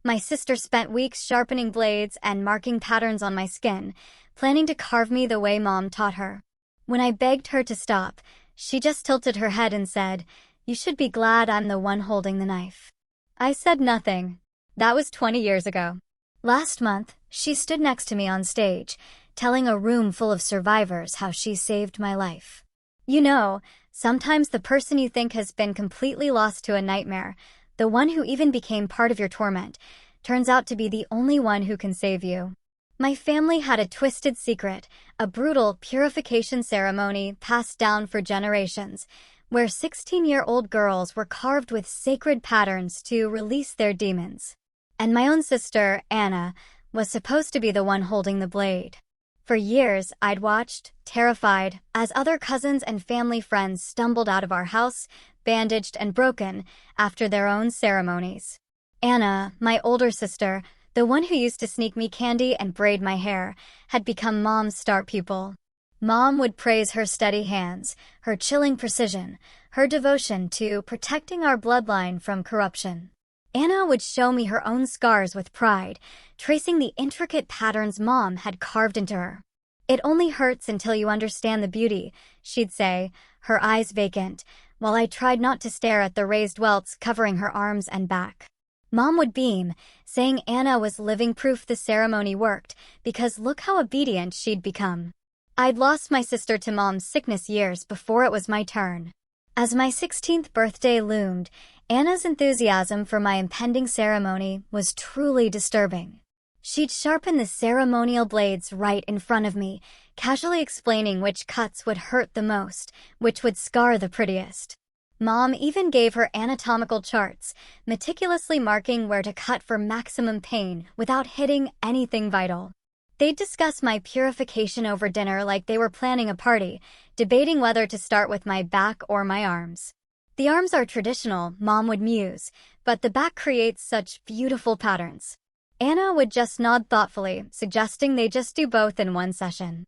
My sister spent weeks sharpening blades and marking patterns on my skin, planning to carve me the way Mom taught her. When I begged her to stop, she just tilted her head and said, "You should be glad I'm the one holding the knife." I said nothing. That was 20 years ago. Last month, she stood next to me on stage, telling a room full of survivors how she saved my life. You know, sometimes the person you think has been completely lost to a nightmare, the one who even became part of your torment, turns out to be the only one who can save you. My family had a twisted secret, a brutal purification ceremony passed down for generations, where 16-year-old girls were carved with sacred patterns to release their demons. And my own sister, Anna, was supposed to be the one holding the blade. For years, I'd watched, terrified, as other cousins and family friends stumbled out of our house, bandaged and broken, after their own ceremonies. Anna, my older sister, the one who used to sneak me candy and braid my hair, had become Mom's star pupil. Mom would praise her steady hands, her chilling precision, her devotion to protecting our bloodline from corruption. Anna would show me her own scars with pride, tracing the intricate patterns Mom had carved into her. "It only hurts until you understand the beauty," she'd say, her eyes vacant, while I tried not to stare at the raised welts covering her arms and back. Mom would beam, saying Anna was living proof the ceremony worked, because look how obedient she'd become. I'd lost my sister to Mom's sickness years before it was my turn. As my 16th birthday loomed, Anna's enthusiasm for my impending ceremony was truly disturbing. She'd sharpen the ceremonial blades right in front of me, casually explaining which cuts would hurt the most, which would scar the prettiest. Mom even gave her anatomical charts, meticulously marking where to cut for maximum pain without hitting anything vital. They'd discuss my purification over dinner like they were planning a party, debating whether to start with my back or my arms. "The arms are traditional," Mom would muse, "but the back creates such beautiful patterns." Anna would just nod thoughtfully, suggesting they just do both in one session.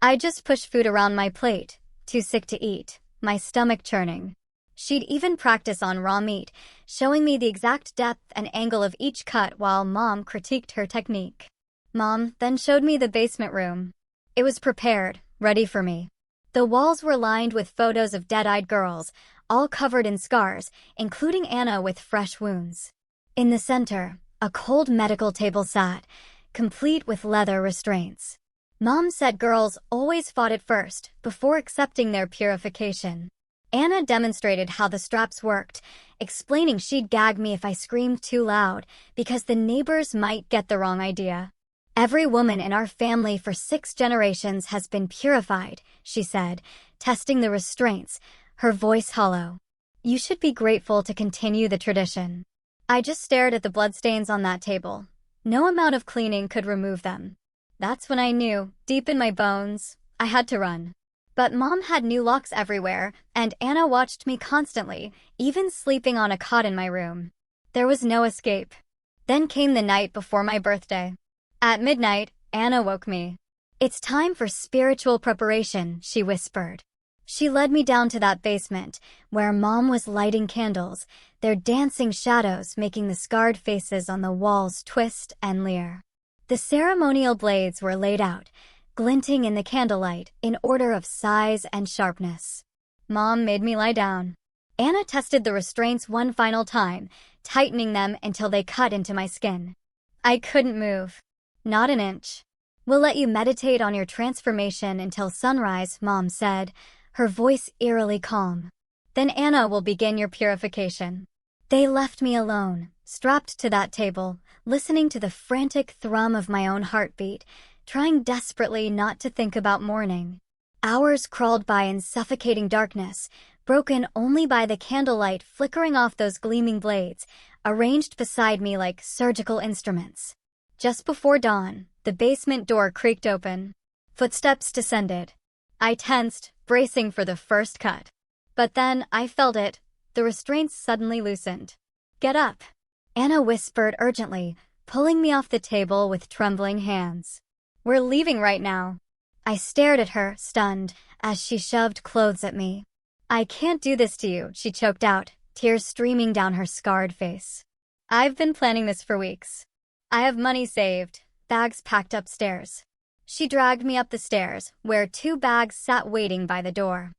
I'd just push food around my plate, too sick to eat, my stomach churning. She'd even practice on raw meat, showing me the exact depth and angle of each cut while Mom critiqued her technique. Mom then showed me the basement room. It was prepared, ready for me. The walls were lined with photos of dead-eyed girls, all covered in scars, including Anna with fresh wounds. In the center, a cold medical table sat, complete with leather restraints. Mom said girls always fought it first, before accepting their purification. Anna demonstrated how the straps worked, explaining she'd gag me if I screamed too loud, because the neighbors might get the wrong idea. "Every woman in our family for 6 generations has been purified," she said, testing the restraints, her voice hollow. "You should be grateful to continue the tradition." I just stared at the bloodstains on that table. No amount of cleaning could remove them. That's when I knew, deep in my bones, I had to run. But Mom had new locks everywhere, and Anna watched me constantly, even sleeping on a cot in my room. There was no escape. Then came the night before my birthday. At midnight, Anna woke me. "It's time for spiritual preparation," she whispered. She led me down to that basement, where Mom was lighting candles, their dancing shadows making the scarred faces on the walls twist and leer. The ceremonial blades were laid out, glinting in the candlelight in order of size and sharpness. Mom made me lie down. Anna tested the restraints one final time, tightening them until they cut into my skin. I couldn't move. Not an inch. "We'll let you meditate on your transformation until sunrise," Mom said, her voice eerily calm. "Then Anna will begin your purification." They left me alone, strapped to that table, listening to the frantic thrum of my own heartbeat, trying desperately not to think about morning. Hours crawled by in suffocating darkness, broken only by the candlelight flickering off those gleaming blades, arranged beside me like surgical instruments. Just before dawn, the basement door creaked open. Footsteps descended. I tensed, bracing for the first cut. But then I felt it. The restraints suddenly loosened. "Get up," Anna whispered urgently, pulling me off the table with trembling hands. "We're leaving right now." I stared at her, stunned, as she shoved clothes at me. "I can't do this to you," she choked out, tears streaming down her scarred face. I've been planning this for weeks. I have money saved, bags packed upstairs. She dragged me up the stairs, where 2 bags sat waiting by the door.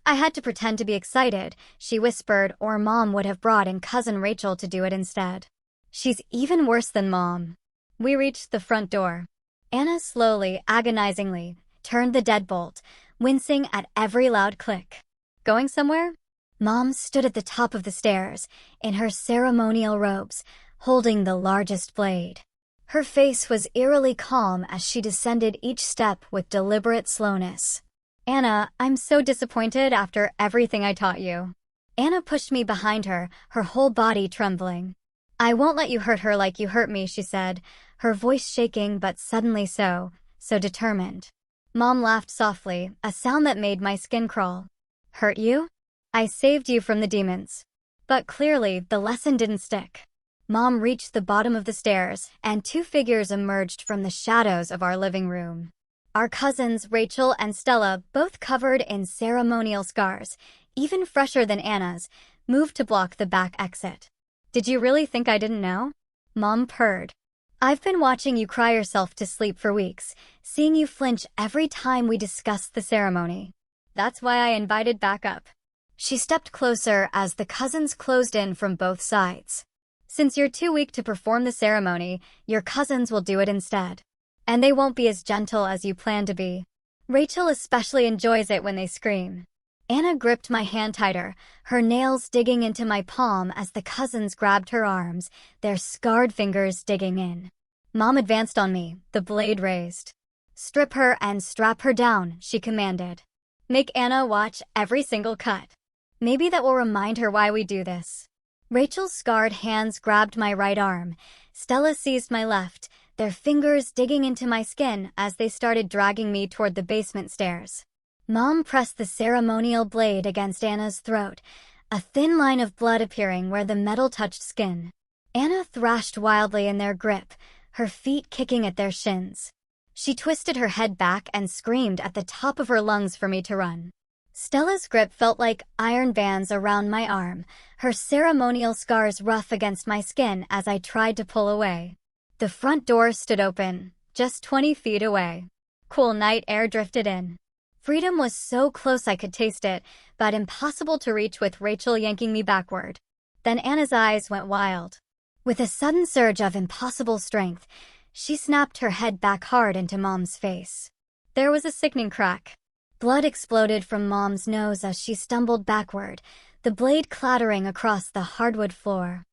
I had to pretend to be excited, she whispered, or Mom would have brought in cousin Rachel to do it instead. She's even worse than Mom. We reached the front door. Anna slowly, agonizingly, turned the deadbolt, wincing at every loud click. Going somewhere? Mom stood at the top of the stairs, in her ceremonial robes, holding the largest blade. Her face was eerily calm as she descended each step with deliberate slowness. Anna, I'm so disappointed after everything I taught you. Anna pushed me behind her, her whole body trembling. I won't let you hurt her like you hurt me, she said, her voice shaking but suddenly so determined. Mom laughed softly, a sound that made my skin crawl. Hurt you? I saved you from the demons. But clearly, the lesson didn't stick. Mom reached the bottom of the stairs, and 2 figures emerged from the shadows of our living room. Our cousins, Rachel and Stella, both covered in ceremonial scars, even fresher than Anna's, moved to block the back exit. Did you really think I didn't know? Mom purred. I've been watching you cry yourself to sleep for weeks, seeing you flinch every time we discussed the ceremony. That's why I invited backup. She stepped closer as the cousins closed in from both sides. Since you're too weak to perform the ceremony, your cousins will do it instead. And they won't be as gentle as you plan to be. Rachel especially enjoys it when they scream. Anna gripped my hand tighter, her nails digging into my palm as the cousins grabbed her arms, their scarred fingers digging in. Mom advanced on me, the blade raised. Strip her and strap her down, she commanded. Make Anna watch every single cut. Maybe that will remind her why we do this. Rachel's scarred hands grabbed my right arm. Stella seized my left, their fingers digging into my skin as they started dragging me toward the basement stairs. Mom pressed the ceremonial blade against Anna's throat, a thin line of blood appearing where the metal touched skin. Anna thrashed wildly in their grip, her feet kicking at their shins. She twisted her head back and screamed at the top of her lungs for me to run. Stella's grip felt like iron bands around my arm, her ceremonial scars rough against my skin as I tried to pull away. The front door stood open, just 20 feet away. Cool night air drifted in. Freedom was so close I could taste it, but impossible to reach with Rachel yanking me backward. Then Anna's eyes went wild. With a sudden surge of impossible strength, she snapped her head back hard into Mom's face. There was a sickening crack. Blood exploded from Mom's nose as she stumbled backward, the blade clattering across the hardwood floor.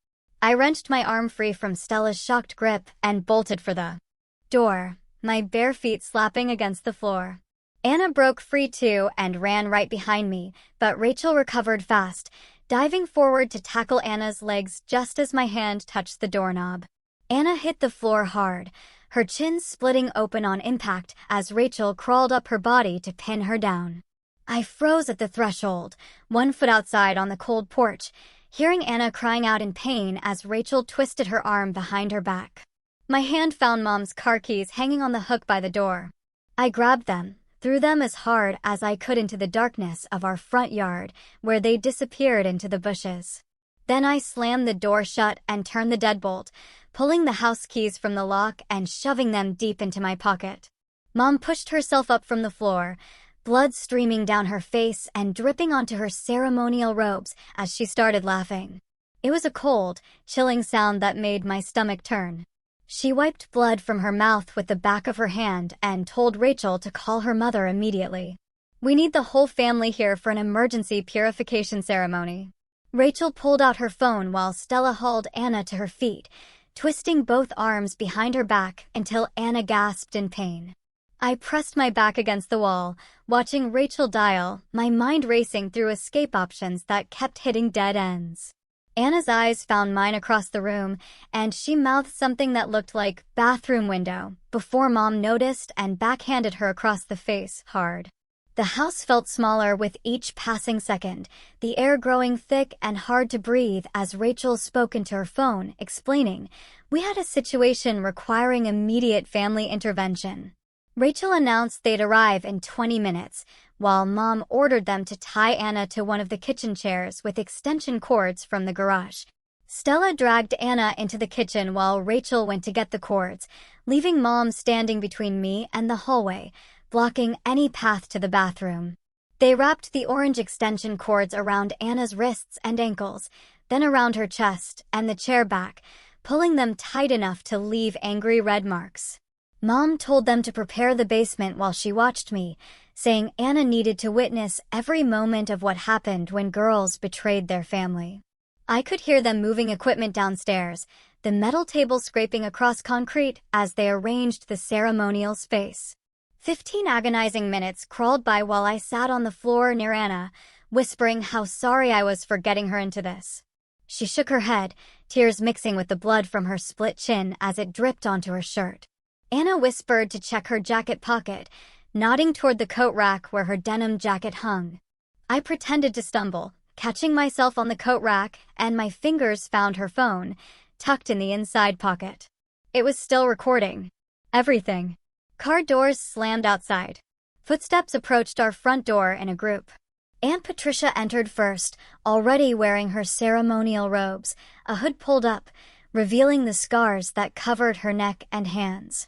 I wrenched my arm free from Stella's shocked grip and bolted for the door, my bare feet slapping against the floor. Anna broke free too and ran right behind me, but Rachel recovered fast, diving forward to tackle Anna's legs just as my hand touched the doorknob. Anna hit the floor hard, her chin splitting open on impact as Rachel crawled up her body to pin her down. I froze at the threshold, 1 foot outside on the cold porch, hearing Anna crying out in pain as Rachel twisted her arm behind her back. My hand found Mom's car keys hanging on the hook by the door. I grabbed them, threw them as hard as I could into the darkness of our front yard, where they disappeared into the bushes. Then I slammed the door shut and turned the deadbolt, pulling the house keys from the lock and shoving them deep into my pocket. Mom pushed herself up from the floor, blood streaming down her face and dripping onto her ceremonial robes as she started laughing. It was a cold, chilling sound that made my stomach turn. She wiped blood from her mouth with the back of her hand and told Rachel to call her mother immediately. We need the whole family here for an emergency purification ceremony. Rachel pulled out her phone while Stella hauled Anna to her feet, twisting both arms behind her back until Anna gasped in pain. I pressed my back against the wall, watching Rachel dial, my mind racing through escape options that kept hitting dead ends. Anna's eyes found mine across the room, and she mouthed something that looked like bathroom window before Mom noticed and backhanded her across the face hard. The house felt smaller with each passing second, the air growing thick and hard to breathe as Rachel spoke into her phone, explaining, "We had a situation requiring immediate family intervention." Rachel announced they'd arrive in 20 minutes, while Mom ordered them to tie Anna to one of the kitchen chairs with extension cords from the garage. Stella dragged Anna into the kitchen while Rachel went to get the cords, leaving Mom standing between me and the hallway, blocking any path to the bathroom. They wrapped the orange extension cords around Anna's wrists and ankles, then around her chest and the chair back, pulling them tight enough to leave angry red marks. Mom told them to prepare the basement while she watched me, saying Anna needed to witness every moment of what happened when girls betrayed their family. I could hear them moving equipment downstairs, the metal table scraping across concrete as they arranged the ceremonial space. 15 agonizing minutes crawled by while I sat on the floor near Anna, whispering how sorry I was for getting her into this. She shook her head, tears mixing with the blood from her split chin as it dripped onto her shirt. Anna whispered to check her jacket pocket, nodding toward the coat rack where her denim jacket hung. I pretended to stumble, catching myself on the coat rack, and my fingers found her phone, tucked in the inside pocket. It was still recording. Everything. Car doors slammed outside. Footsteps approached our front door in a group. Aunt Patricia entered first, already wearing her ceremonial robes, a hood pulled up, revealing the scars that covered her neck and hands.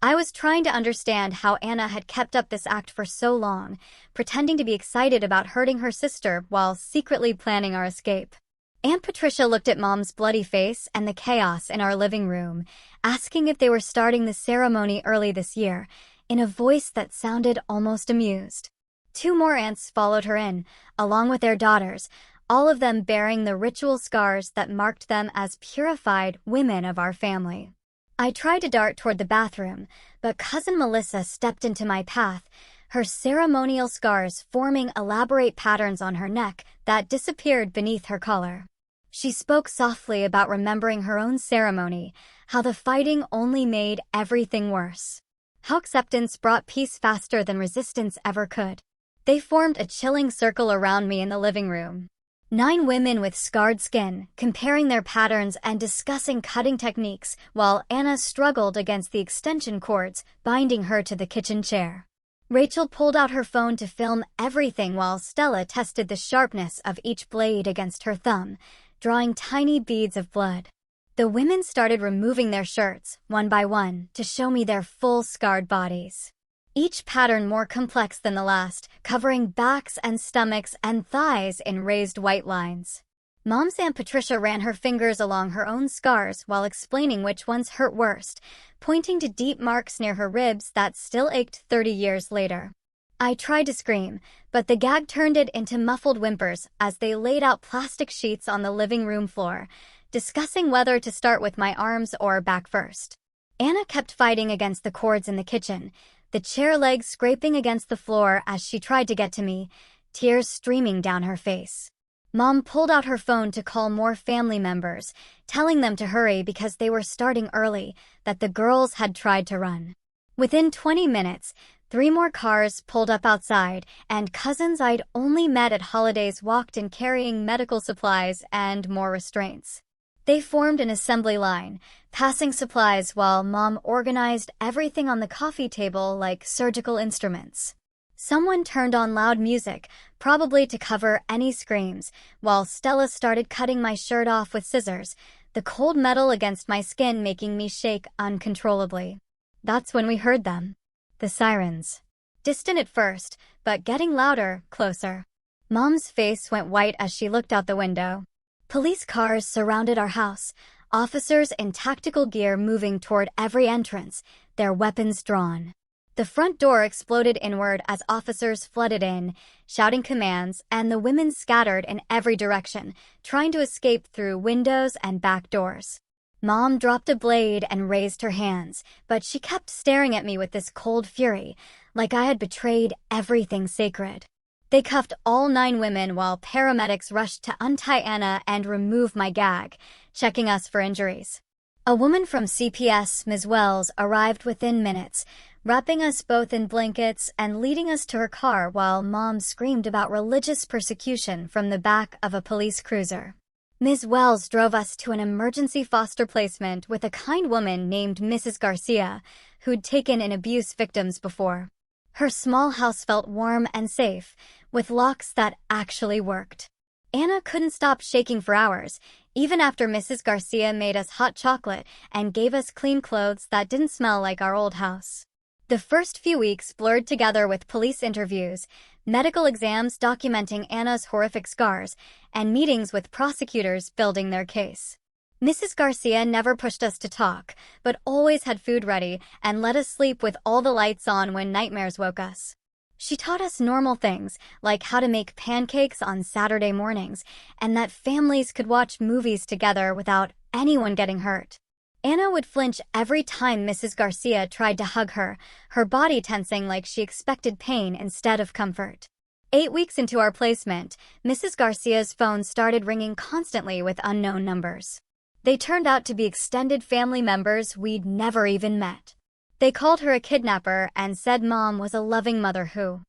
I was trying to understand how Anna had kept up this act for so long, pretending to be excited about hurting her sister while secretly planning our escape. Aunt Patricia looked at Mom's bloody face and the chaos in our living room, asking if they were starting the ceremony early this year, in a voice that sounded almost amused. 2 more aunts followed her in, along with their daughters, all of them bearing the ritual scars that marked them as purified women of our family. I tried to dart toward the bathroom, but Cousin Melissa stepped into my path, her ceremonial scars forming elaborate patterns on her neck that disappeared beneath her collar. She spoke softly about remembering her own ceremony, how the fighting only made everything worse. How acceptance brought peace faster than resistance ever could. They formed a chilling circle around me in the living room. 9 women with scarred skin, comparing their patterns and discussing cutting techniques, while Anna struggled against the extension cords, binding her to the kitchen chair. Rachel pulled out her phone to film everything while Stella tested the sharpness of each blade against her thumb, drawing tiny beads of blood. The women started removing their shirts, one by one, to show me their full scarred bodies. Each pattern more complex than the last, covering backs and stomachs and thighs in raised white lines. Mom's Aunt Patricia ran her fingers along her own scars while explaining which ones hurt worst, pointing to deep marks near her ribs that still ached 30 years later. I tried to scream, but the gag turned it into muffled whimpers as they laid out plastic sheets on the living room floor, discussing whether to start with my arms or back first. Anna kept fighting against the cords in the kitchen, the chair legs scraping against the floor as she tried to get to me, tears streaming down her face. Mom pulled out her phone to call more family members, telling them to hurry because they were starting early, that the girls had tried to run. Within 20 minutes, 3 more cars pulled up outside, and cousins I'd only met at holidays walked in carrying medical supplies and more restraints. They formed an assembly line, passing supplies while Mom organized everything on the coffee table like surgical instruments. Someone turned on loud music, probably to cover any screams, while Stella started cutting my shirt off with scissors, the cold metal against my skin making me shake uncontrollably. That's when we heard them. The sirens. Distant at first, but getting louder, closer. Mom's face went white as she looked out the window. Police cars surrounded our house, officers in tactical gear moving toward every entrance, their weapons drawn. The front door exploded inward as officers flooded in, shouting commands, and the women scattered in every direction, trying to escape through windows and back doors. Mom dropped a blade and raised her hands, but she kept staring at me with this cold fury, like I had betrayed everything sacred. They cuffed all 9 women while paramedics rushed to untie Anna and remove my gag, checking us for injuries. A woman from CPS, Ms. Wells, arrived within minutes, wrapping us both in blankets and leading us to her car while Mom screamed about religious persecution from the back of a police cruiser. Ms. Wells drove us to an emergency foster placement with a kind woman named Mrs. Garcia, who'd taken in abuse victims before. Her small house felt warm and safe, with locks that actually worked. Anna couldn't stop shaking for hours, even after Mrs. Garcia made us hot chocolate and gave us clean clothes that didn't smell like our old house. The first few weeks blurred together with police interviews, medical exams documenting Anna's horrific scars, and meetings with prosecutors building their case. Mrs. Garcia never pushed us to talk, but always had food ready and let us sleep with all the lights on when nightmares woke us. She taught us normal things, like how to make pancakes on Saturday mornings, and that families could watch movies together without anyone getting hurt. Anna would flinch every time Mrs. Garcia tried to hug her, her body tensing like she expected pain instead of comfort. 8 weeks into our placement, Mrs. Garcia's phone started ringing constantly with unknown numbers. They turned out to be extended family members we'd never even met. They called her a kidnapper and said Mom was a loving mother who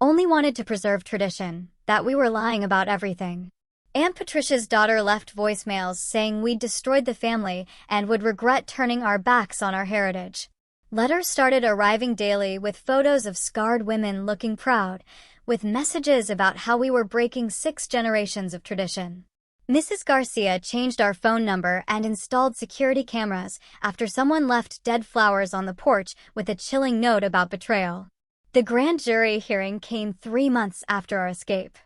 only wanted to preserve tradition, that we were lying about everything. Aunt Patricia's daughter left voicemails saying we'd destroyed the family and would regret turning our backs on our heritage. Letters started arriving daily with photos of scarred women looking proud, with messages about how we were breaking 6 generations of tradition. Mrs. Garcia changed our phone number and installed security cameras after someone left dead flowers on the porch with a chilling note about betrayal. The grand jury hearing came 3 months after our escape.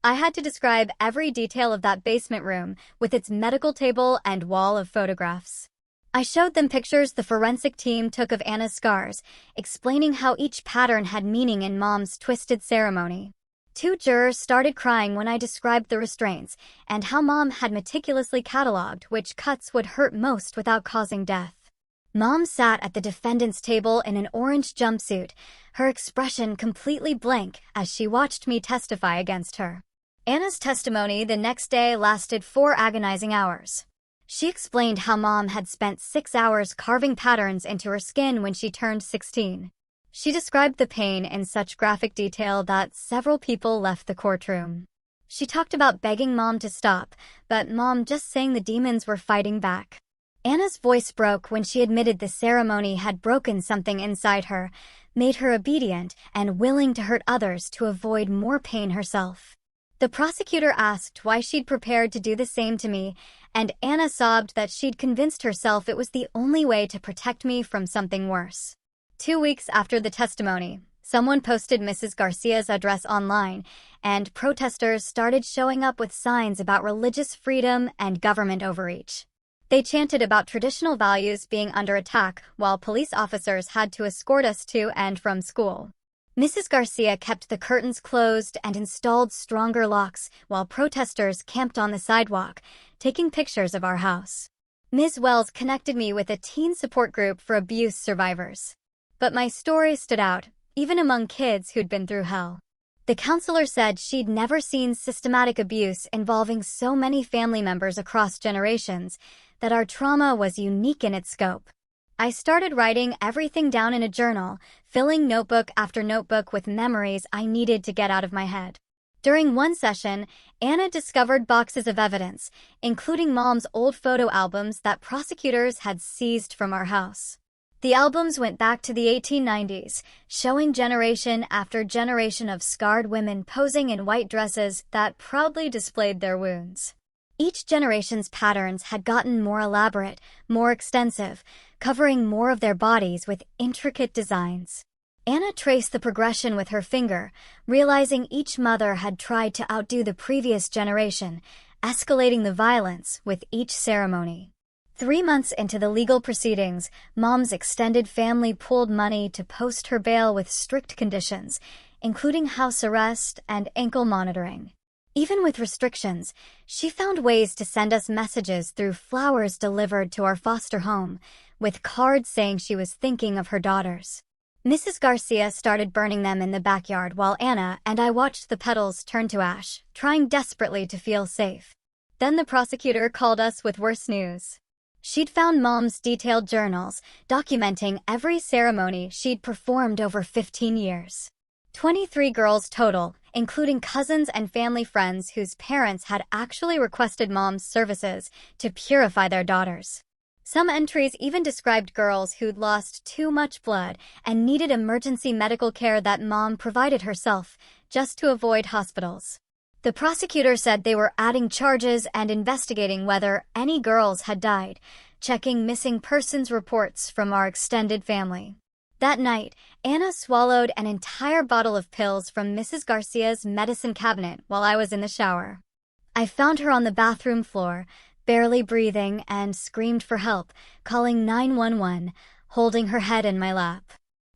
I had to describe every detail of that basement room with its medical table and wall of photographs. I showed them pictures the forensic team took of Anna's scars, explaining how each pattern had meaning in Mom's twisted ceremony. 2 jurors started crying when I described the restraints and how Mom had meticulously cataloged which cuts would hurt most without causing death. Mom sat at the defendant's table in an orange jumpsuit, her expression completely blank as she watched me testify against her. Anna's testimony the next day lasted 4 agonizing hours. She explained how Mom had spent 6 hours carving patterns into her skin when she turned 16. She described the pain in such graphic detail that several people left the courtroom. She talked about begging Mom to stop, but Mom just saying the demons were fighting back. Anna's voice broke when she admitted the ceremony had broken something inside her, made her obedient and willing to hurt others to avoid more pain herself. The prosecutor asked why she'd prepared to do the same to me, and Anna sobbed that she'd convinced herself it was the only way to protect me from something worse. 2 weeks after the testimony, someone posted Mrs. Garcia's address online, and protesters started showing up with signs about religious freedom and government overreach. They chanted about traditional values being under attack while police officers had to escort us to and from school. Mrs. Garcia kept the curtains closed and installed stronger locks while protesters camped on the sidewalk, taking pictures of our house. Ms. Wells connected me with a teen support group for abuse survivors. But my story stood out, even among kids who'd been through hell. The counselor said she'd never seen systematic abuse involving so many family members across generations, that our trauma was unique in its scope. I started writing everything down in a journal, filling notebook after notebook with memories I needed to get out of my head. During one session, Anna discovered boxes of evidence, including Mom's old photo albums that prosecutors had seized from our house. The albums went back to the 1890s, showing generation after generation of scarred women posing in white dresses that proudly displayed their wounds. Each generation's patterns had gotten more elaborate, more extensive, covering more of their bodies with intricate designs. Anna traced the progression with her finger, realizing each mother had tried to outdo the previous generation, escalating the violence with each ceremony. 3 months into the legal proceedings, Mom's extended family pooled money to post her bail with strict conditions, including house arrest and ankle monitoring. Even with restrictions, she found ways to send us messages through flowers delivered to our foster home, with cards saying she was thinking of her daughters. Mrs. Garcia started burning them in the backyard while Anna and I watched the petals turn to ash, trying desperately to feel safe. Then the prosecutor called us with worse news. She'd found Mom's detailed journals, documenting every ceremony she'd performed over 15 years. 23 girls total, including cousins and family friends whose parents had actually requested Mom's services to purify their daughters. Some entries even described girls who'd lost too much blood and needed emergency medical care that Mom provided herself, just to avoid hospitals. The prosecutor said they were adding charges and investigating whether any girls had died, checking missing persons reports from our extended family. That night, Anna swallowed an entire bottle of pills from Mrs. Garcia's medicine cabinet while I was in the shower. I found her on the bathroom floor, barely breathing, and screamed for help, calling 911, holding her head in my lap.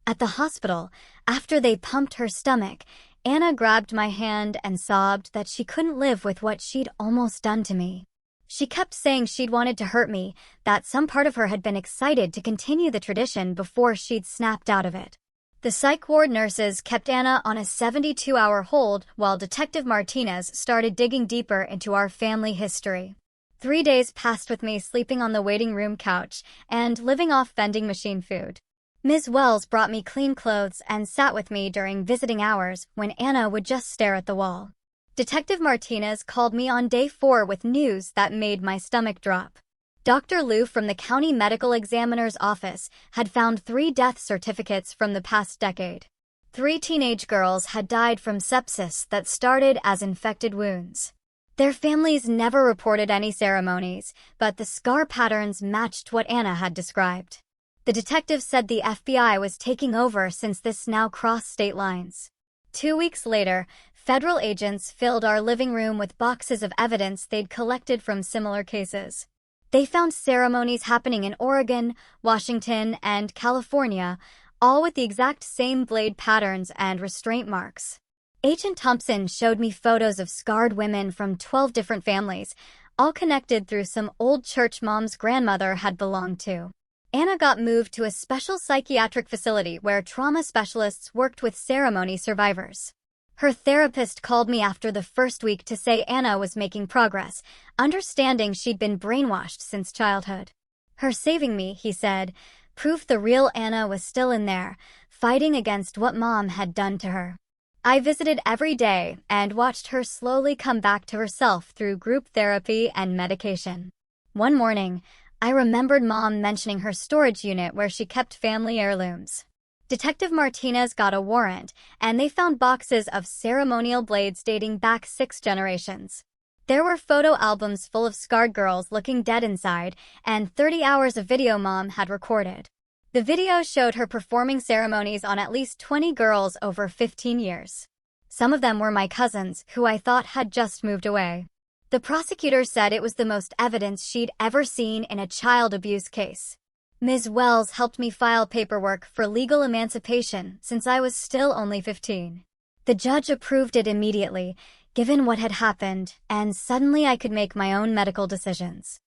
At the hospital, after they pumped her stomach, Anna grabbed my hand and sobbed that she couldn't live with what she'd almost done to me. She kept saying she'd wanted to hurt me, that some part of her had been excited to continue the tradition before she'd snapped out of it. The psych ward nurses kept Anna on a 72-hour hold while Detective Martinez started digging deeper into our family history. 3 days passed with me sleeping on the waiting room couch and living off vending machine food. Ms. Wells brought me clean clothes and sat with me during visiting hours when Anna would just stare at the wall. Detective Martinez called me on day 4 with news that made my stomach drop. Dr. Liu from the county medical examiner's office had found 3 death certificates from the past decade. 3 teenage girls had died from sepsis that started as infected wounds. Their families never reported any ceremonies, but the scar patterns matched what Anna had described. The detective said the FBI was taking over since this now crossed state lines. 2 weeks later, federal agents filled our living room with boxes of evidence they'd collected from similar cases. They found ceremonies happening in Oregon, Washington, and California, all with the exact same blade patterns and restraint marks. Agent Thompson showed me photos of scarred women from 12 different families, all connected through some old church mom's grandmother had belonged to. Anna got moved to a special psychiatric facility where trauma specialists worked with ceremony survivors. Her therapist called me after the first week to say Anna was making progress, understanding she'd been brainwashed since childhood. Her saving me, he said, proved the real Anna was still in there, fighting against what Mom had done to her. I visited every day and watched her slowly come back to herself through group therapy and medication. One morning, I remembered Mom mentioning her storage unit where she kept family heirlooms. Detective Martinez got a warrant, and they found boxes of ceremonial blades dating back 6 generations. There were photo albums full of scarred girls looking dead inside, and 30 hours of video Mom had recorded. The video showed her performing ceremonies on at least 20 girls over 15 years. Some of them were my cousins, who I thought had just moved away. The prosecutor said it was the most evidence she'd ever seen in a child abuse case. Ms. Wells helped me file paperwork for legal emancipation since I was still only 15. The judge approved it immediately, given what had happened, and suddenly I could make my own medical decisions.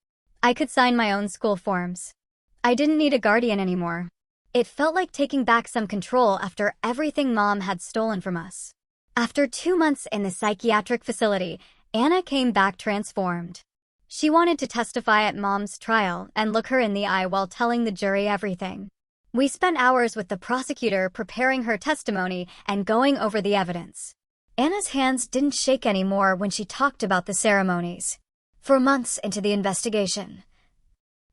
I could sign my own school forms. I didn't need a guardian anymore. It felt like taking back some control after everything Mom had stolen from us. After 2 months in the psychiatric facility, Anna came back transformed. She wanted to testify at Mom's trial and look her in the eye while telling the jury everything. We spent hours with the prosecutor preparing her testimony and going over the evidence. Anna's hands didn't shake anymore when she talked about the ceremonies. For months into the investigation,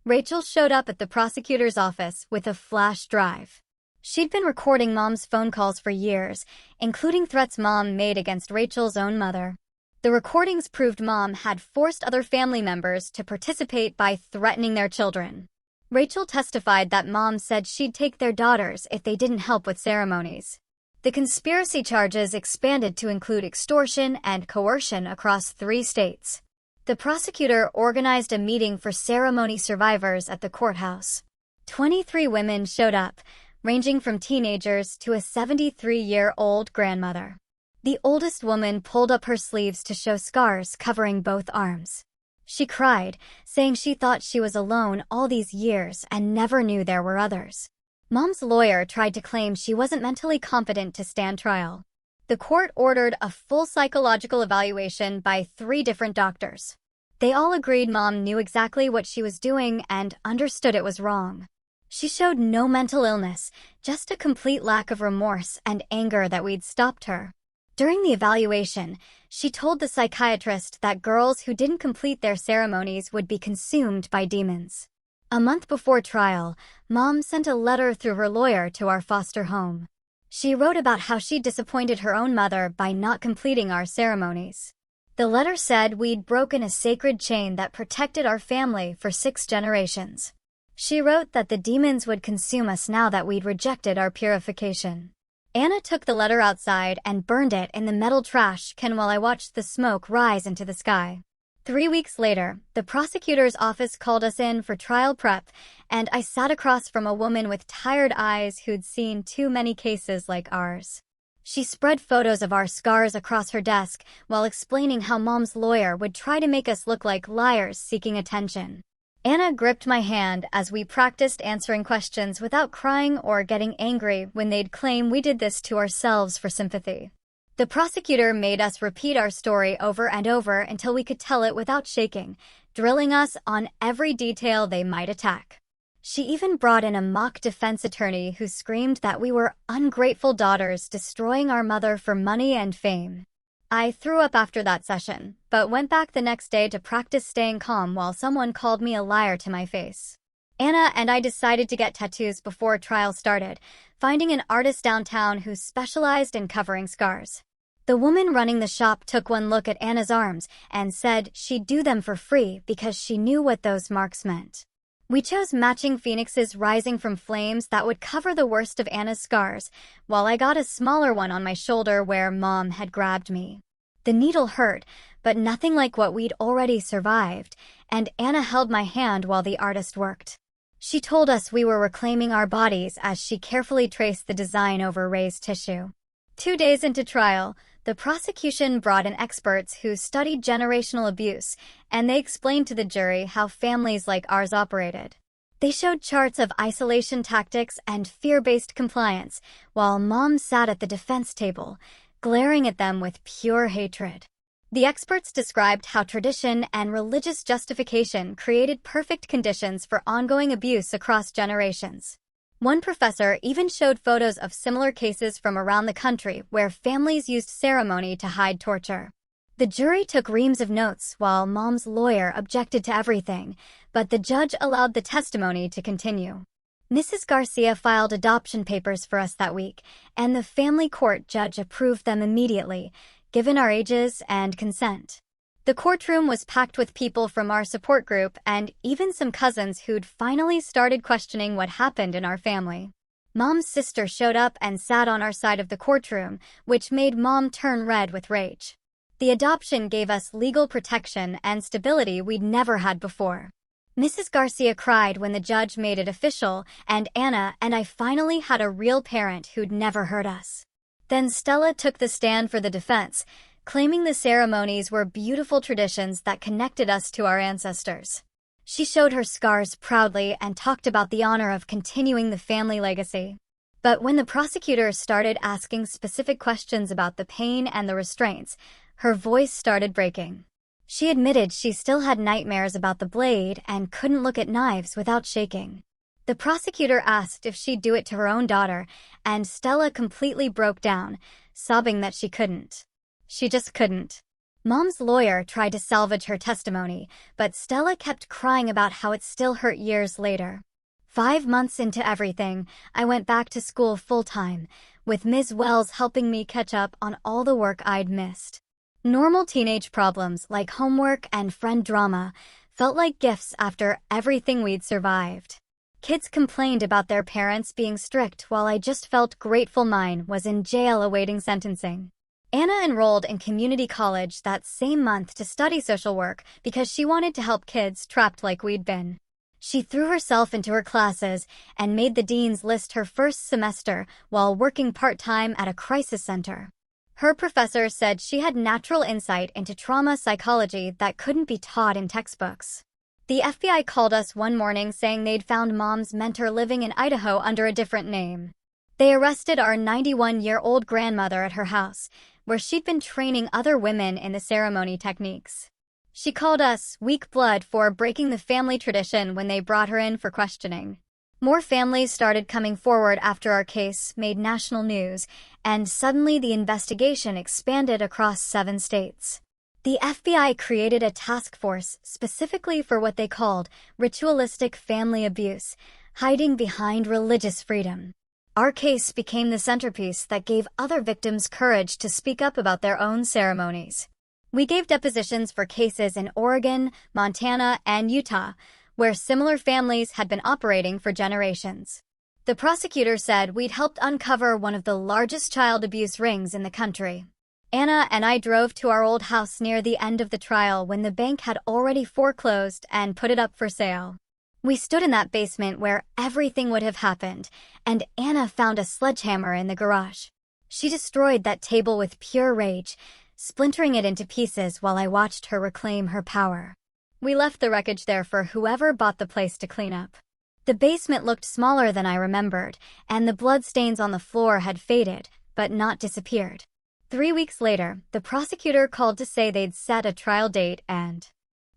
Rachel showed up at the prosecutor's office with a flash drive. She'd been recording Mom's phone calls for years, including threats Mom made against Rachel's own mother. The recordings proved Mom had forced other family members to participate by threatening their children. Rachel testified that Mom said she'd take their daughters if they didn't help with ceremonies. The conspiracy charges expanded to include extortion and coercion across 3 states. The prosecutor organized a meeting for ceremony survivors at the courthouse. 23 women showed up, ranging from teenagers to a 73-year-old grandmother. The oldest woman pulled up her sleeves to show scars covering both arms. She cried, saying she thought she was alone all these years and never knew there were others. Mom's lawyer tried to claim she wasn't mentally competent to stand trial. The court ordered a full psychological evaluation by 3 different doctors. They all agreed Mom knew exactly what she was doing and understood it was wrong. She showed no mental illness, just a complete lack of remorse and anger that we'd stopped her. During the evaluation, she told the psychiatrist that girls who didn't complete their ceremonies would be consumed by demons. A month before trial, Mom sent a letter through her lawyer to our foster home. She wrote about how she disappointed her own mother by not completing our ceremonies. The letter said we'd broken a sacred chain that protected our family for 6 generations. She wrote that the demons would consume us now that we'd rejected our purification. Anna took the letter outside and burned it in the metal trash can while I watched the smoke rise into the sky. 3 weeks later, the prosecutor's office called us in for trial prep, and I sat across from a woman with tired eyes who'd seen too many cases like ours. She spread photos of our scars across her desk while explaining how Mom's lawyer would try to make us look like liars seeking attention. Anna gripped my hand as we practiced answering questions without crying or getting angry when they'd claim we did this to ourselves for sympathy. The prosecutor made us repeat our story over and over until we could tell it without shaking, drilling us on every detail they might attack. She even brought in a mock defense attorney who screamed that we were ungrateful daughters destroying our mother for money and fame. I threw up after that session, but went back the next day to practice staying calm while someone called me a liar to my face. Anna and I decided to get tattoos before trial started, finding an artist downtown who specialized in covering scars. The woman running the shop took one look at Anna's arms and said she'd do them for free because she knew what those marks meant. We chose matching phoenixes rising from flames that would cover the worst of Anna's scars, while I got a smaller one on my shoulder where Mom had grabbed me. The needle hurt, but nothing like what we'd already survived, and Anna held my hand while the artist worked. She told us we were reclaiming our bodies as she carefully traced the design over raised tissue. 2 days into trial, the prosecution brought in experts who studied generational abuse, and they explained to the jury how families like ours operated. They showed charts of isolation tactics and fear-based compliance, while Mom sat at the defense table, glaring at them with pure hatred. The experts described how tradition and religious justification created perfect conditions for ongoing abuse across generations. One professor even showed photos of similar cases from around the country where families used ceremony to hide torture. The jury took reams of notes while Mom's lawyer objected to everything, but the judge allowed the testimony to continue. Mrs. Garcia filed adoption papers for us that week, and the family court judge approved them immediately, given our ages and consent. The courtroom was packed with people from our support group and even some cousins who'd finally started questioning what happened in our family. Mom's sister showed up and sat on our side of the courtroom, which made Mom turn red with rage. The adoption gave us legal protection and stability we'd never had before. Mrs. Garcia cried when the judge made it official, and Anna and I finally had a real parent who'd never hurt us. Then Stella took the stand for the defense, claiming the ceremonies were beautiful traditions that connected us to our ancestors. She showed her scars proudly and talked about the honor of continuing the family legacy. But when the prosecutors started asking specific questions about the pain and the restraints, her voice started breaking. She admitted she still had nightmares about the blade and couldn't look at knives without shaking. The prosecutor asked if she'd do it to her own daughter, and Stella completely broke down, sobbing that she couldn't. She just couldn't. Mom's lawyer tried to salvage her testimony, but Stella kept crying about how it still hurt years later. 5 months into everything, I went back to school full-time, with Ms. Wells helping me catch up on all the work I'd missed. Normal teenage problems like homework and friend drama felt like gifts after everything we'd survived. Kids complained about their parents being strict while I just felt grateful mine was in jail awaiting sentencing. Anna enrolled in community college that same month to study social work because she wanted to help kids trapped like we'd been. She threw herself into her classes and made the dean's list her first semester while working part-time at a crisis center. Her professor said she had natural insight into trauma psychology that couldn't be taught in textbooks. The FBI called us one morning saying they'd found Mom's mentor living in Idaho under a different name. They arrested our 91-year-old grandmother at her house, where she'd been training other women in the ceremony techniques. She called us weak blood for breaking the family tradition when they brought her in for questioning. More families started coming forward after our case made national news, and suddenly the investigation expanded across 7 states. The FBI created a task force specifically for what they called ritualistic family abuse, hiding behind religious freedom. Our case became the centerpiece that gave other victims courage to speak up about their own ceremonies. We gave depositions for cases in Oregon, Montana, and Utah, where similar families had been operating for generations. The prosecutor said we'd helped uncover one of the largest child abuse rings in the country. Anna and I drove to our old house near the end of the trial when the bank had already foreclosed and put it up for sale. We stood in that basement where everything would have happened, and Anna found a sledgehammer in the garage. She destroyed that table with pure rage, splintering it into pieces while I watched her reclaim her power. We left the wreckage there for whoever bought the place to clean up. The basement looked smaller than I remembered, and the bloodstains on the floor had faded, but not disappeared. 3 weeks later, the prosecutor called to say they'd set a trial date and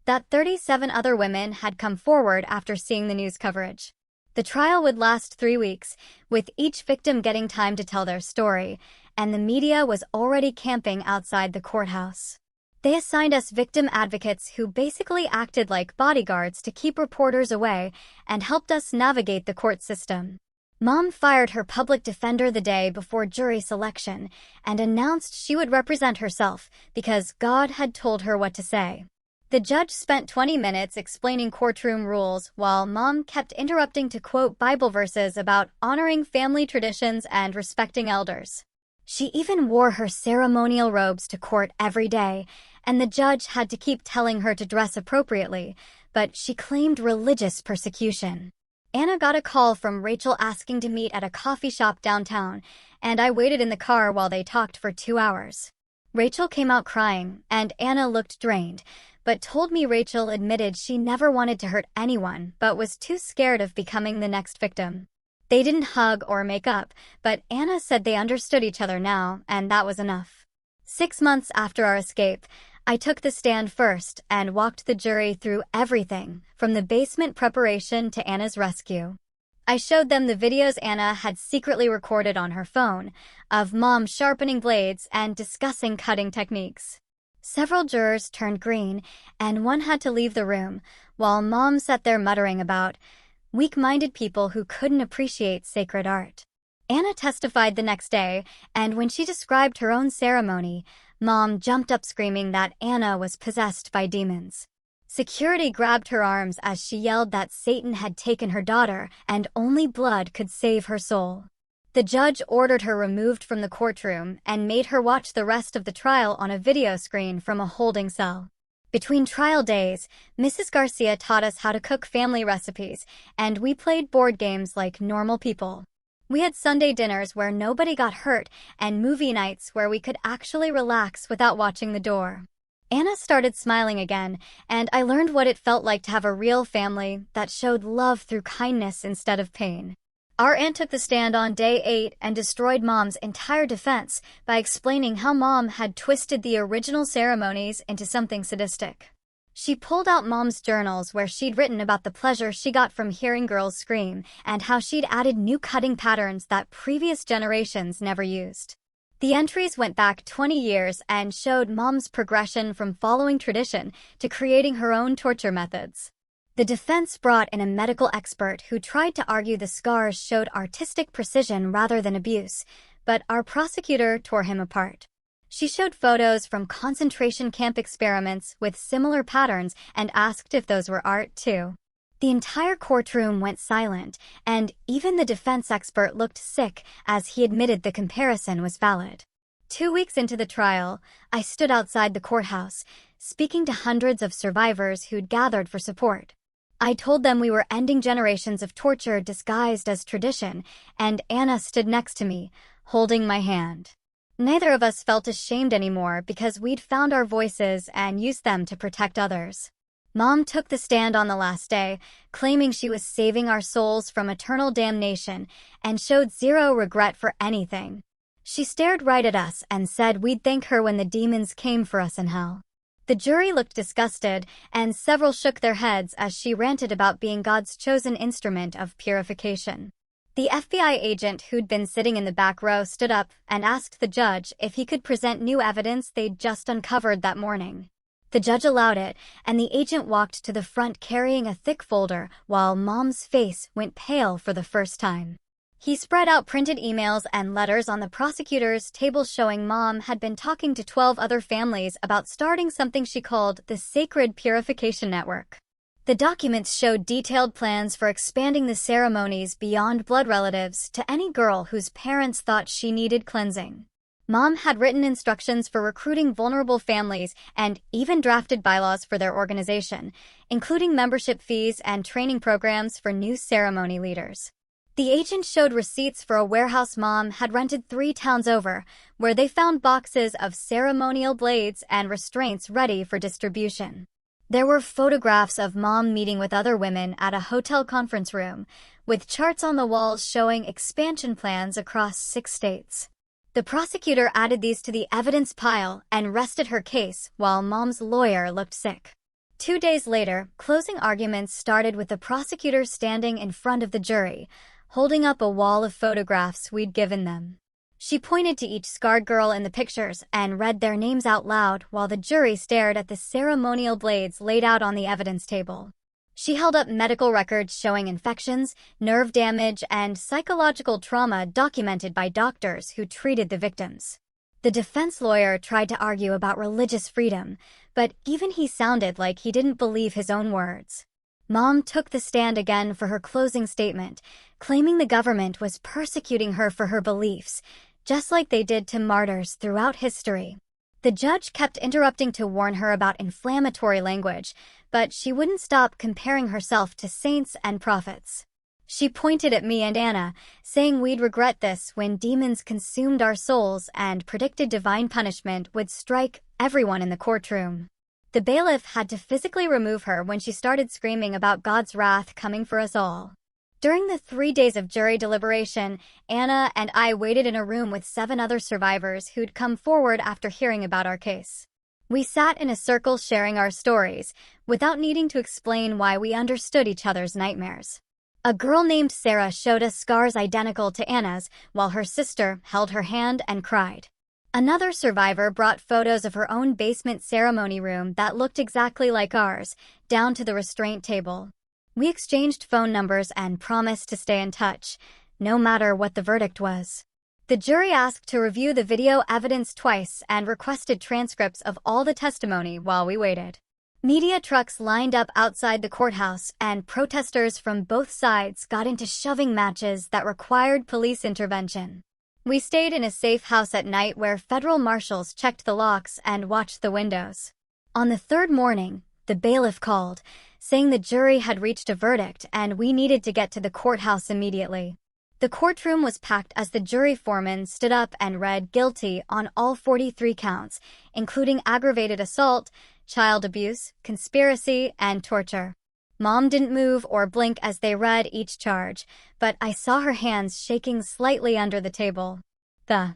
that 37 other women had come forward after seeing the news coverage. The trial would last 3 weeks, with each victim getting time to tell their story, and the media was already camping outside the courthouse. They assigned us victim advocates who basically acted like bodyguards to keep reporters away and helped us navigate the court system. Mom fired her public defender the day before jury selection and announced she would represent herself because God had told her what to say. The judge spent 20 minutes explaining courtroom rules while Mom kept interrupting to quote Bible verses about honoring family traditions and respecting elders. She even wore her ceremonial robes to court every day, and the judge had to keep telling her to dress appropriately, but she claimed religious persecution. Anna got a call from Rachel asking to meet at a coffee shop downtown, and I waited in the car while they talked for 2 hours. Rachel came out crying, and Anna looked drained, but told me Rachel admitted she never wanted to hurt anyone but was too scared of becoming the next victim. They didn't hug or make up, but Anna said they understood each other now, and that was enough. 6 months after our escape, I took the stand first and walked the jury through everything, from the basement preparation to Anna's rescue. I showed them the videos Anna had secretly recorded on her phone of Mom sharpening blades and discussing cutting techniques. Several jurors turned green, and one had to leave the room, while Mom sat there muttering about weak-minded people who couldn't appreciate sacred art. Anna testified the next day, and when she described her own ceremony, Mom jumped up screaming that Anna was possessed by demons. Security grabbed her arms as she yelled that Satan had taken her daughter and only blood could save her soul. The judge ordered her removed from the courtroom and made her watch the rest of the trial on a video screen from a holding cell. Between trial days, Mrs. Garcia taught us how to cook family recipes, and we played board games like normal people. We had Sunday dinners where nobody got hurt and movie nights where we could actually relax without watching the door. Anna started smiling again, and I learned what it felt like to have a real family that showed love through kindness instead of pain. Our aunt took the stand on day 8 and destroyed Mom's entire defense by explaining how Mom had twisted the original ceremonies into something sadistic. She pulled out Mom's journals where she'd written about the pleasure she got from hearing girls scream and how she'd added new cutting patterns that previous generations never used. The entries went back 20 years and showed Mom's progression from following tradition to creating her own torture methods. The defense brought in a medical expert who tried to argue the scars showed artistic precision rather than abuse, but our prosecutor tore him apart. She showed photos from concentration camp experiments with similar patterns and asked if those were art too. The entire courtroom went silent, and even the defense expert looked sick as he admitted the comparison was valid. 2 weeks into the trial, I stood outside the courthouse, speaking to hundreds of survivors who'd gathered for support. I told them we were ending generations of torture disguised as tradition, and Anna stood next to me, holding my hand. Neither of us felt ashamed anymore because we'd found our voices and used them to protect others. Mom took the stand on the last day, claiming she was saving our souls from eternal damnation and showed zero regret for anything. She stared right at us and said we'd thank her when the demons came for us in hell. The jury looked disgusted, and several shook their heads as she ranted about being God's chosen instrument of purification. The FBI agent who'd been sitting in the back row stood up and asked the judge if he could present new evidence they'd just uncovered that morning. The judge allowed it, and the agent walked to the front carrying a thick folder while Mom's face went pale for the first time. He spread out printed emails and letters on the prosecutor's table showing Mom had been talking to 12 other families about starting something she called the Sacred Purification Network. The documents showed detailed plans for expanding the ceremonies beyond blood relatives to any girl whose parents thought she needed cleansing. Mom had written instructions for recruiting vulnerable families and even drafted bylaws for their organization, including membership fees and training programs for new ceremony leaders. The agent showed receipts for a warehouse Mom had rented 3 towns over, where they found boxes of ceremonial blades and restraints ready for distribution. There were photographs of Mom meeting with other women at a hotel conference room, with charts on the walls showing expansion plans across 6 states. The prosecutor added these to the evidence pile and rested her case while Mom's lawyer looked sick. 2 days later, closing arguments started with the prosecutor standing in front of the jury, holding up a wall of photographs we'd given them. She pointed to each scarred girl in the pictures and read their names out loud while the jury stared at the ceremonial blades laid out on the evidence table. She held up medical records showing infections, nerve damage, and psychological trauma documented by doctors who treated the victims. The defense lawyer tried to argue about religious freedom, but even he sounded like he didn't believe his own words. Mom took the stand again for her closing statement, claiming the government was persecuting her for her beliefs, just like they did to martyrs throughout history. The judge kept interrupting to warn her about inflammatory language, but she wouldn't stop comparing herself to saints and prophets. She pointed at me and Anna, saying we'd regret this when demons consumed our souls and predicted divine punishment would strike everyone in the courtroom. The bailiff had to physically remove her when she started screaming about God's wrath coming for us all. During the 3 days of jury deliberation, Anna and I waited in a room with 7 other survivors who'd come forward after hearing about our case. We sat in a circle sharing our stories, without needing to explain why we understood each other's nightmares. A girl named Sarah showed us scars identical to Anna's, while her sister held her hand and cried. Another survivor brought photos of her own basement ceremony room that looked exactly like ours, down to the restraint table. We exchanged phone numbers and promised to stay in touch, no matter what the verdict was. The jury asked to review the video evidence twice and requested transcripts of all the testimony while we waited. Media trucks lined up outside the courthouse, and protesters from both sides got into shoving matches that required police intervention. We stayed in a safe house at night where federal marshals checked the locks and watched the windows. On the 3rd morning, the bailiff called, saying the jury had reached a verdict and we needed to get to the courthouse immediately. The courtroom was packed as the jury foreman stood up and read guilty on all 43 counts, including aggravated assault, child abuse, conspiracy, and torture. Mom didn't move or blink as they read each charge, but I saw her hands shaking slightly under the table. The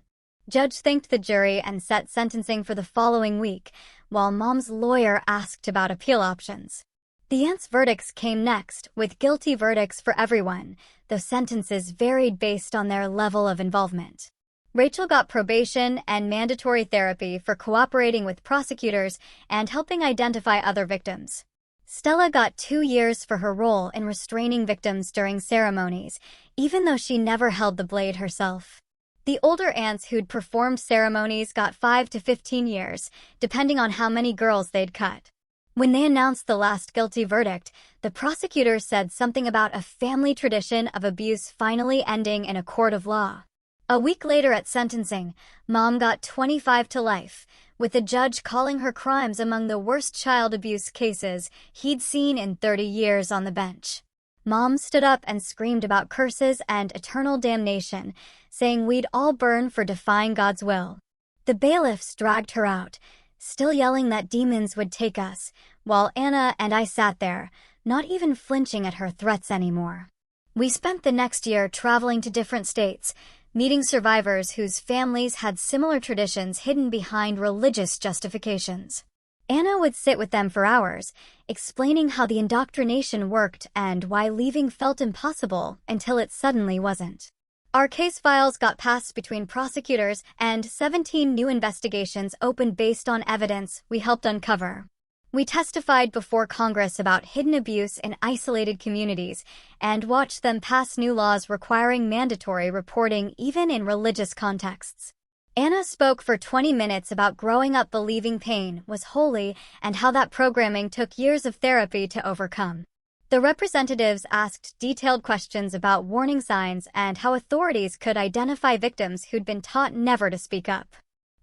judge thanked the jury and set sentencing for the following week, while Mom's lawyer asked about appeal options. The aunt's verdicts came next, with guilty verdicts for everyone, though sentences varied based on their level of involvement. Rachel got probation and mandatory therapy for cooperating with prosecutors and helping identify other victims. Stella got 2 years for her role in restraining victims during ceremonies, even though she never held the blade herself. The older aunts who'd performed ceremonies got 5 to 15 years, depending on how many girls they'd cut. When they announced the last guilty verdict, the prosecutor said something about a family tradition of abuse finally ending in a court of law. A week later at sentencing, Mom got 25 to life, with the judge calling her crimes among the worst child abuse cases he'd seen in 30 years on the bench. Mom stood up and screamed about curses and eternal damnation, saying we'd all burn for defying God's will. The bailiffs dragged her out, still yelling that demons would take us, while Anna and I sat there, not even flinching at her threats anymore. We spent the next year traveling to different states, meeting survivors whose families had similar traditions hidden behind religious justifications. Anna would sit with them for hours, explaining how the indoctrination worked and why leaving felt impossible until it suddenly wasn't. Our case files got passed between prosecutors, and 17 new investigations opened based on evidence we helped uncover. We testified before Congress about hidden abuse in isolated communities and watched them pass new laws requiring mandatory reporting even in religious contexts. Anna spoke for 20 minutes about growing up believing pain was holy and how that programming took years of therapy to overcome. The representatives asked detailed questions about warning signs and how authorities could identify victims who'd been taught never to speak up.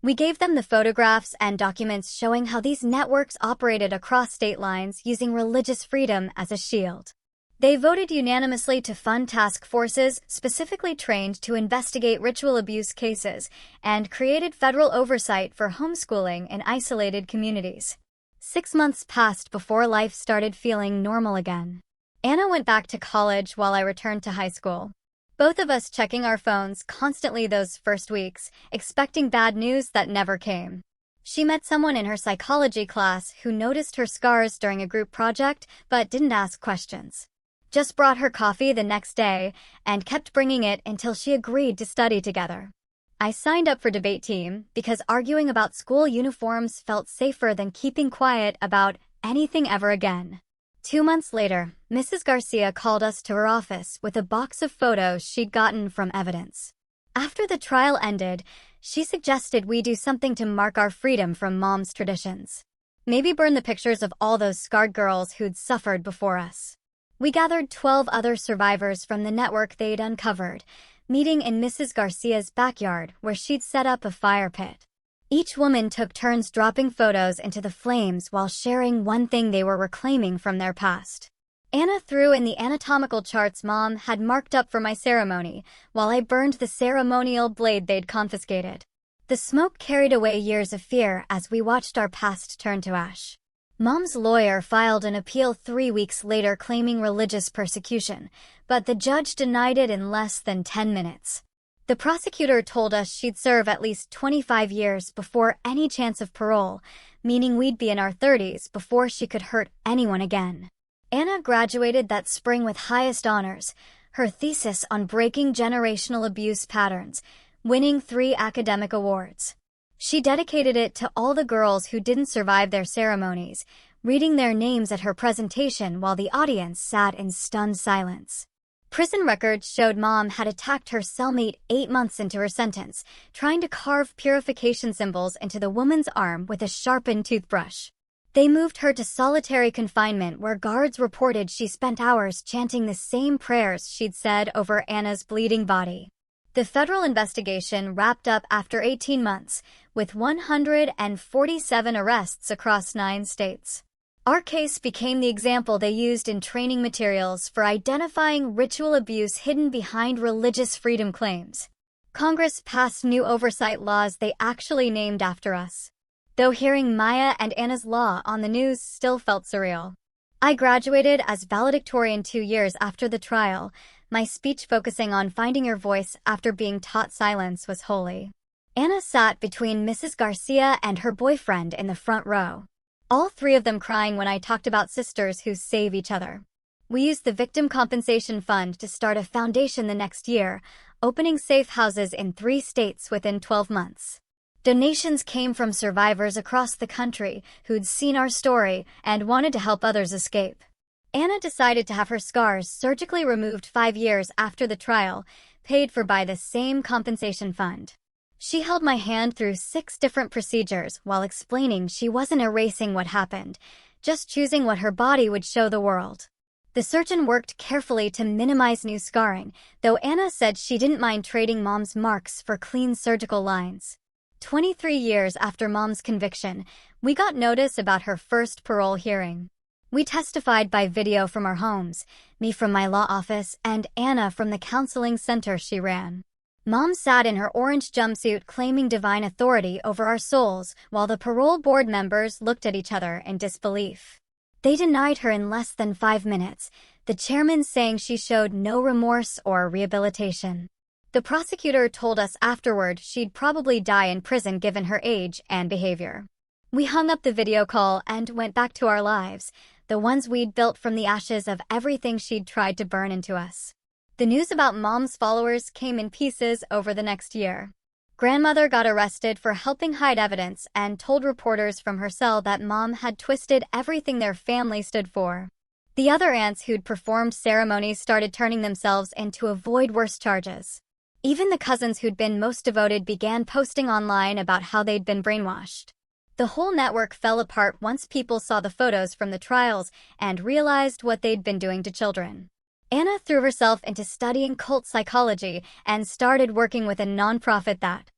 We gave them the photographs and documents showing how these networks operated across state lines using religious freedom as a shield. They voted unanimously to fund task forces specifically trained to investigate ritual abuse cases and created federal oversight for homeschooling in isolated communities. 6 months passed before life started feeling normal again. Anna went back to college while I returned to high school. Both of us checking our phones constantly those first weeks, expecting bad news that never came. She met someone in her psychology class who noticed her scars during a group project but didn't ask questions. Just brought her coffee the next day and kept bringing it until she agreed to study together. I signed up for debate team because arguing about school uniforms felt safer than keeping quiet about anything ever again. 2 months later, Mrs. Garcia called us to her office with a box of photos she'd gotten from evidence. After the trial ended, she suggested we do something to mark our freedom from Mom's traditions. Maybe burn the pictures of all those scarred girls who'd suffered before us. We gathered 12 other survivors from the network they'd uncovered, meeting in Mrs. Garcia's backyard where she'd set up a fire pit. Each woman took turns dropping photos into the flames while sharing one thing they were reclaiming from their past. Anna threw in the anatomical charts Mom had marked up for my ceremony, while I burned the ceremonial blade they'd confiscated. The smoke carried away years of fear as we watched our past turn to ash. Mom's lawyer filed an appeal 3 weeks later claiming religious persecution, but the judge denied it in less than 10 minutes. The prosecutor told us she'd serve at least 25 years before any chance of parole, meaning we'd be in our 30s before she could hurt anyone again. Anna graduated that spring with highest honors, her thesis on breaking generational abuse patterns, winning 3 academic awards. She dedicated it to all the girls who didn't survive their ceremonies, reading their names at her presentation while the audience sat in stunned silence. Prison records showed Mom had attacked her cellmate 8 months into her sentence, trying to carve purification symbols into the woman's arm with a sharpened toothbrush. They moved her to solitary confinement where guards reported she spent hours chanting the same prayers she'd said over Anna's bleeding body. The federal investigation wrapped up after 18 months, with 147 arrests across 9 states. Our case became the example they used in training materials for identifying ritual abuse hidden behind religious freedom claims. Congress passed new oversight laws they actually named after us. Though hearing Maya and Anna's law on the news still felt surreal. I graduated as valedictorian 2 years after the trial, my speech focusing on finding your voice after being taught silence was holy. Anna sat between Mrs. Garcia and her boyfriend in the front row. All 3 of them crying when I talked about sisters who save each other. We used the Victim Compensation Fund to start a foundation the next year, opening safe houses in 3 states within 12 months. Donations came from survivors across the country who'd seen our story and wanted to help others escape. Anna decided to have her scars surgically removed 5 years after the trial, paid for by the same compensation fund. She held my hand through 6 different procedures while explaining she wasn't erasing what happened, just choosing what her body would show the world. The surgeon worked carefully to minimize new scarring, though Anna said she didn't mind trading Mom's marks for clean surgical lines. 23 years after Mom's conviction, we got notice about her first parole hearing. We testified by video from our homes, me from my law office and Anna from the counseling center she ran. Mom sat in her orange jumpsuit claiming divine authority over our souls while the parole board members looked at each other in disbelief. They denied her in less than 5 minutes, the chairman saying she showed no remorse or rehabilitation. The prosecutor told us afterward she'd probably die in prison given her age and behavior. We hung up the video call and went back to our lives, the ones we'd built from the ashes of everything she'd tried to burn into us. The news about Mom's followers came in pieces over the next year. Grandmother got arrested for helping hide evidence and told reporters from her cell that Mom had twisted everything their family stood for. The other aunts who'd performed ceremonies started turning themselves in to avoid worse charges. Even the cousins who'd been most devoted began posting online about how they'd been brainwashed. The whole network fell apart once people saw the photos from the trials and realized what they'd been doing to children. Anna threw herself into studying cult psychology and started working with a nonprofit that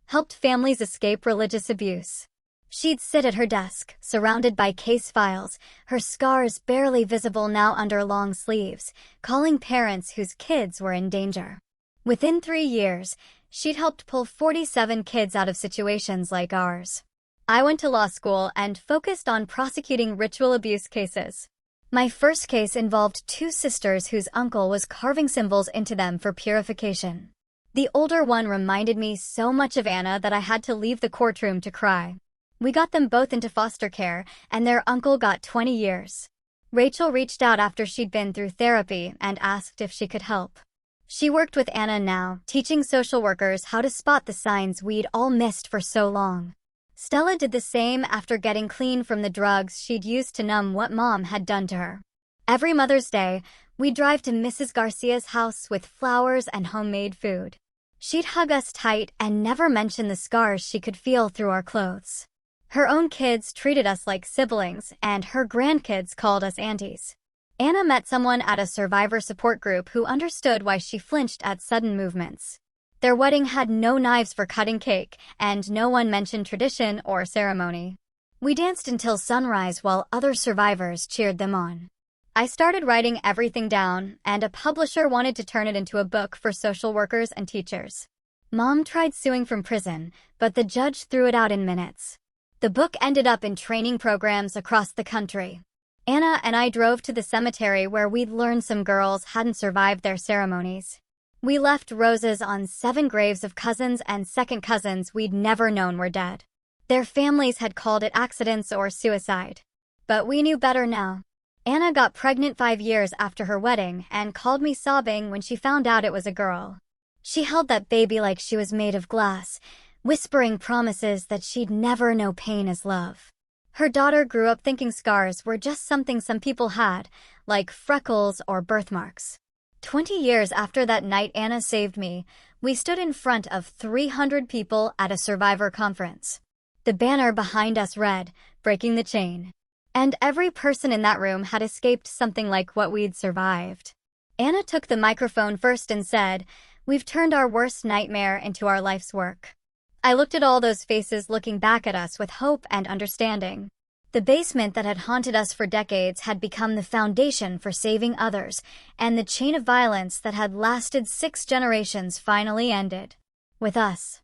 helped families escape religious abuse. She'd sit at her desk, surrounded by case files, her scars barely visible now under long sleeves, calling parents whose kids were in danger. Within 3 years, she'd helped pull 47 kids out of situations like ours. I went to law school and focused on prosecuting ritual abuse cases. My first case involved 2 sisters whose uncle was carving symbols into them for purification. The older one reminded me so much of Anna that I had to leave the courtroom to cry. We got them both into foster care, and their uncle got 20 years. Rachel reached out after she'd been through therapy and asked if she could help. She worked with Anna now, teaching social workers how to spot the signs we'd all missed for so long. Stella did the same after getting clean from the drugs she'd used to numb what Mom had done to her. Every Mother's Day, we'd drive to Mrs. Garcia's house with flowers and homemade food. She'd hug us tight and never mention the scars she could feel through our clothes. Her own kids treated us like siblings, and her grandkids called us aunties. Anna met someone at a survivor support group who understood why she flinched at sudden movements. Their wedding had no knives for cutting cake, and no one mentioned tradition or ceremony. We danced until sunrise while other survivors cheered them on. I started writing everything down, and a publisher wanted to turn it into a book for social workers and teachers. Mom tried suing from prison, but the judge threw it out in minutes. The book ended up in training programs across the country. Anna and I drove to the cemetery where we'd learned some girls hadn't survived their ceremonies. We left roses on 7 graves of cousins and second cousins we'd never known were dead. Their families had called it accidents or suicide. But we knew better now. Anna got pregnant 5 years after her wedding and called me sobbing when she found out it was a girl. She held that baby like she was made of glass, whispering promises that she'd never know pain as love. Her daughter grew up thinking scars were just something some people had, like freckles or birthmarks. 20 years after that night Anna saved me, we stood in front of 300 people at a survivor conference. The banner behind us read, "Breaking the Chain." And every person in that room had escaped something like what we'd survived. Anna took the microphone first and said, "We've turned our worst nightmare into our life's work." I looked at all those faces looking back at us with hope and understanding. The basement that had haunted us for decades had become the foundation for saving others, and the chain of violence that had lasted 6 generations finally ended. With us.